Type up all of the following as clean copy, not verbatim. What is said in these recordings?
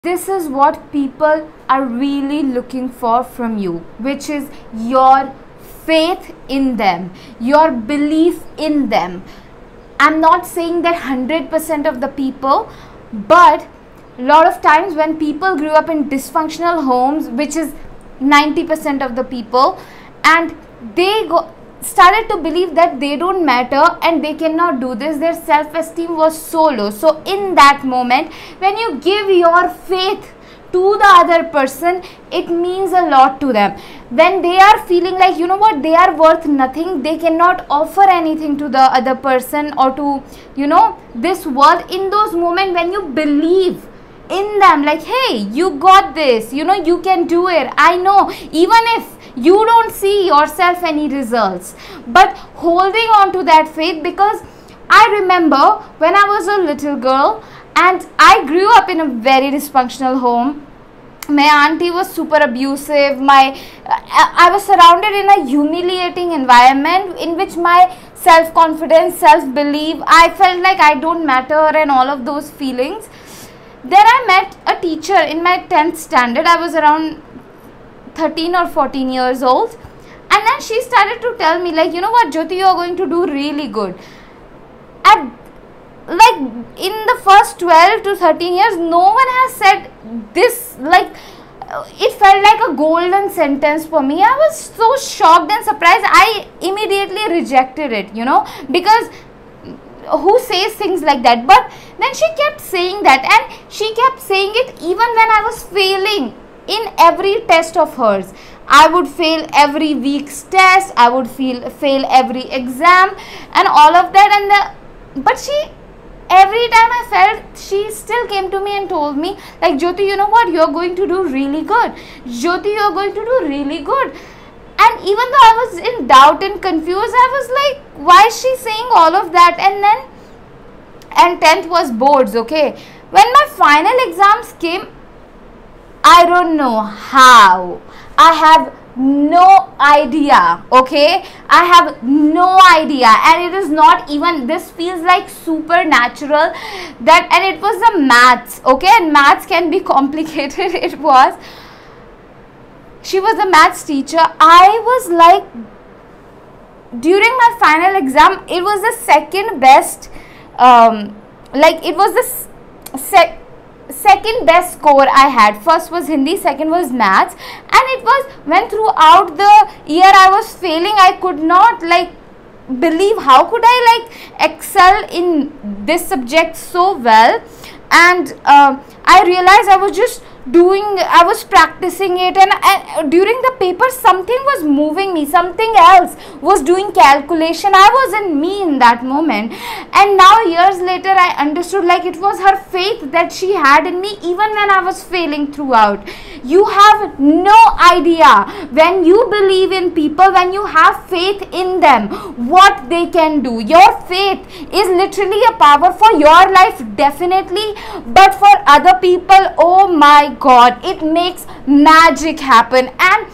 This is what people are really looking for from you, which is your faith in them, your belief in them. I'm not saying that 100% of the people, but a lot of times when people grew up in dysfunctional homes, which is 90% of the people, and they started to believe that they don't matter and they cannot do this, their self-esteem was so low. So in that moment, when you give your faith to the other person, it means a lot to them. When they are feeling like, you know what, they are worth nothing, they cannot offer anything to the other person or to, you know, this world, in those moments when you believe in them, like, hey, you got this, you know, you can do it, I know, even if you don't see yourself any results, but holding on to that faith. Because I remember when I was a little girl and I grew up in a very dysfunctional home. My auntie was super abusive. I was surrounded in a humiliating environment in which my self-confidence, self-belief, I felt like I don't matter and all of those feelings. Then I met a teacher in my 10th standard. I was around 13 or 14 years old, and then she started to tell me, like, you know what, Jyoti, you are going to do really good. At like in the first 12 to 13 years, no one has said this. Like, it felt like a golden sentence for me. I was so shocked and surprised. I immediately rejected it, you know, because who says things like that? But then she kept saying that, and she kept saying it even when I was failing in every test of hers. I would fail every week's test, I would fail every exam and all of that, but she, every time I felt, she still came to me and told me, like, Jyoti, you know what, you're going to do really good, Jyoti, you're going to do really good. And even though I was in doubt and confused, I was like, why is she saying all of that? And 10th was boards, okay. When my final exams came, I don't know how, I have no idea, okay, I have no idea, and it is not even, this feels like supernatural, that, and it was the maths, okay, and maths can be complicated. It was, she was a maths teacher. I was like, during my final exam, it was the second best, like, it was the second best score I had. First was Hindi, second was maths, and it was when throughout the year I was failing, I could not like believe how could I like excel in this subject so well. And I realized I was just I was practicing it, and during the paper something was moving me, something else was doing calculation. I wasn't me in that moment, and now years later I understood, like, it was her faith that she had in me even when I was failing throughout. You have no idea, when you believe in people, when you have faith in them, what they can do. Your faith is literally a power for your life, definitely, but for other people, oh my God, it makes magic happen. And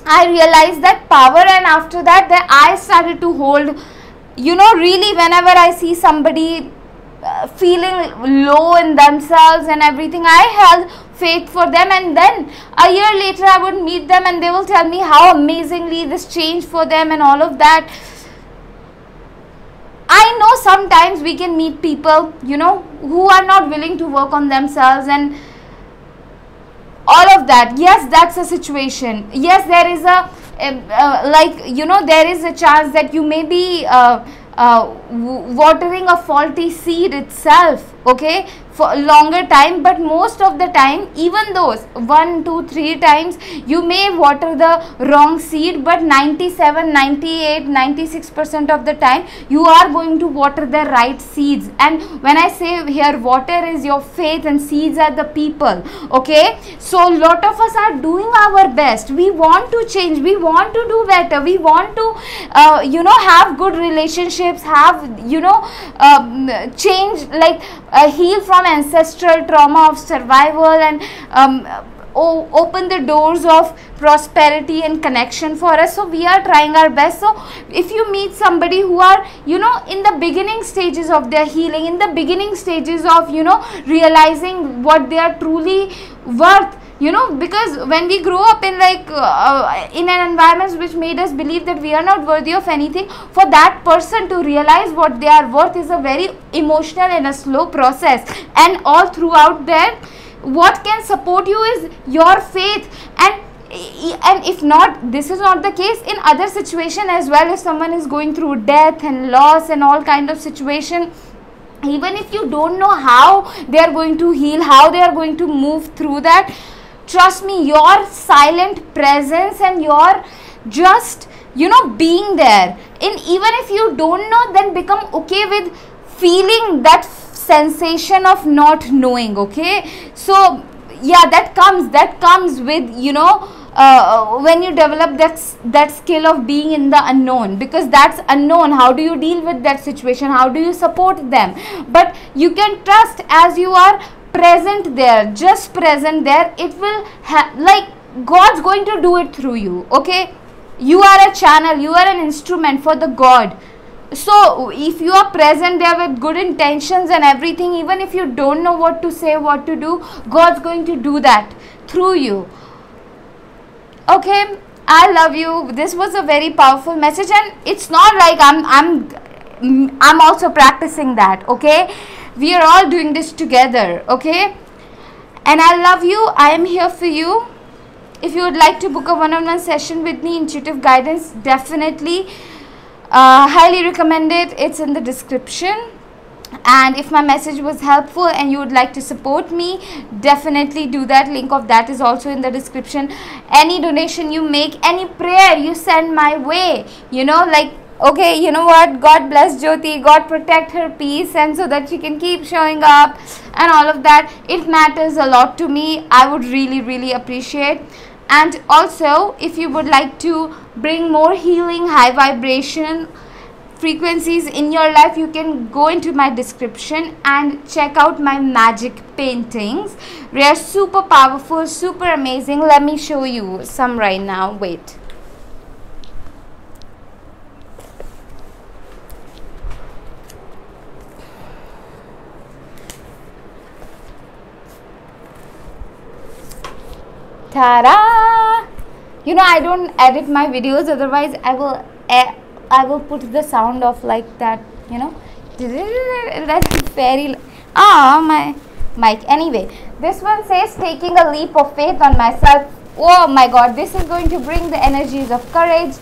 I realized that power, and after that I started to hold, you know, really, whenever I see somebody feeling low in themselves and everything, I held faith for them, and then a year later I would meet them and they will tell me how amazingly this changed for them and all of that. I know sometimes we can meet people, you know, who are not willing to work on themselves and all of that. Yes, that's a situation. Yes, there is like, you know, there is a chance that you may be watering a faulty seed itself, okay, for a longer time, but most of the time, even those 1, 2, 3 times, you may water the wrong seed, but 97, 98, 96% of the time, you are going to water the right seeds. And when I say here, water is your faith and seeds are the people, okay. So a lot of us are doing our best. We want to change, we want to do better, we want to you know, have good relationships, have, you know, change, like heal from ancestral trauma of survival, and open the doors of prosperity and connection for us. So we are trying our best. So if you meet somebody who are, you know, in the beginning stages of their healing, in the beginning stages of, you know, realizing what they are truly worth, you know, because when we grow up in like in an environment which made us believe that we are not worthy of anything, for that person to realize what they are worth is a very emotional and a slow process. And all throughout that, what can support you is your faith. And if not, this is not the case in other situation as well. If someone is going through death and loss and all kind of situation, even if you don't know how they are going to heal, how they are going to move through that, trust me, your silent presence and your just, you know, being there, and even if you don't know, then become okay with feeling that sensation of not knowing. Okay, so yeah, that comes with, you know, when you develop that skill of being in the unknown, because that's unknown. How do you deal with that situation? How do you support them? But you can trust, as you are present there, just present there, it will like God's going to do it through you. Okay, you are a channel, you are an instrument for the God. So if you are present there with good intentions and everything, even if you don't know what to say, what to do, God's going to do that through you. Okay, I love you. This was a very powerful message, and it's not like I'm also practicing that. Okay, we are all doing this together. Okay, and I love you. I am here for you. If you would like to book a one-on-one session with me, intuitive guidance, definitely highly recommend it. It's in the description. And if my message was helpful and you would like to support me, definitely do that. Link of that is also in the description. Any donation you make, any prayer you send my way, you know, like, okay, you know what, God bless Jyoti, God protect her peace, and so that she can keep showing up and all of that, it matters a lot to me. I would really appreciate. And also, if you would like to bring more healing, high vibration frequencies in your life, you can go into my description and check out my magic paintings. They are super powerful, super amazing. Let me show you some right now. Wait. Ta-da! You know, I don't edit my videos, otherwise I will put the sound of like that, you know. That's very, my mic. Anyway, this one says, taking a leap of faith on myself. Oh my God, this is going to bring the energies of courage,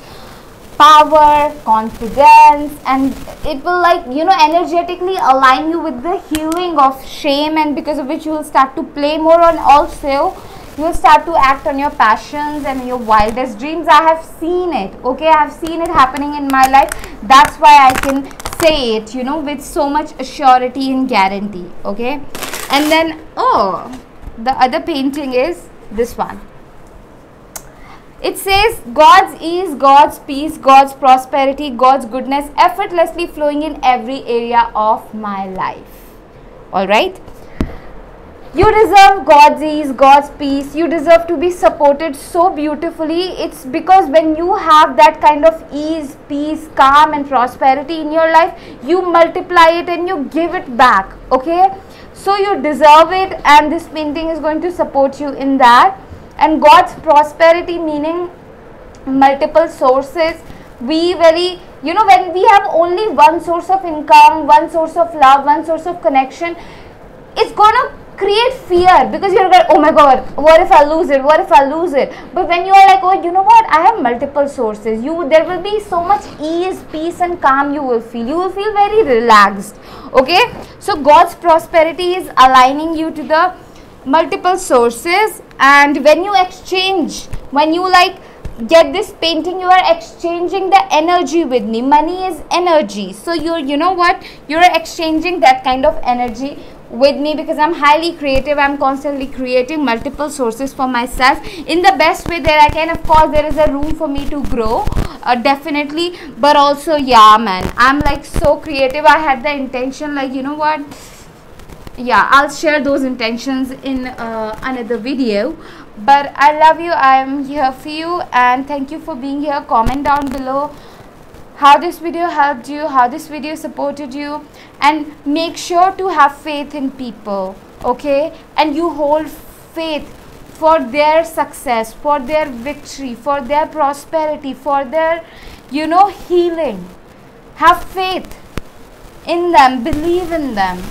power, confidence, and it will, like, you know, energetically align you with the healing of shame, and because of which you will start to play more on. Also, you will start to act on your passions and your wildest dreams. I have seen it. Okay, I have seen it happening in my life. That's why I can say it, you know, with so much surety and guarantee. Okay, and then, oh, the other painting is this one. It says, God's ease, God's peace, God's prosperity, God's goodness effortlessly flowing in every area of my life. Alright? You deserve God's ease, God's peace. You deserve to be supported so beautifully. It's because when you have that kind of ease, peace, calm and prosperity in your life, you multiply it and you give it back. Okay? So you deserve it, and this painting is going to support you in that. And God's prosperity meaning multiple sources. We very, you know, when we have only one source of income, one source of love, one source of connection, it's gonna create fear, because you're like, oh my God, what if I lose it? What if I lose it? But when you are like, oh, you know what, I have multiple sources, there will be so much ease, peace and calm you will feel. You will feel very relaxed. Okay, so God's prosperity is aligning you to the multiple sources. And when you exchange, when you like get this painting, you are exchanging the energy with me. Money is energy, so you know what, you're exchanging that kind of energy with me, because I'm highly creative. I'm constantly creating multiple sources for myself in the best way that I can. Of course, there is a room for me to grow, definitely, but also, yeah man, I'm like so creative. I had the intention, like, you know what, yeah, I'll share those intentions in another video. But I love you, I'm here for you, and thank you for being here. Comment down below how this video helped you, how this video supported you, and make sure to have faith in people, okay? And you hold faith for their success, for their victory, for their prosperity, for their, healing. Have faith in them, believe in them.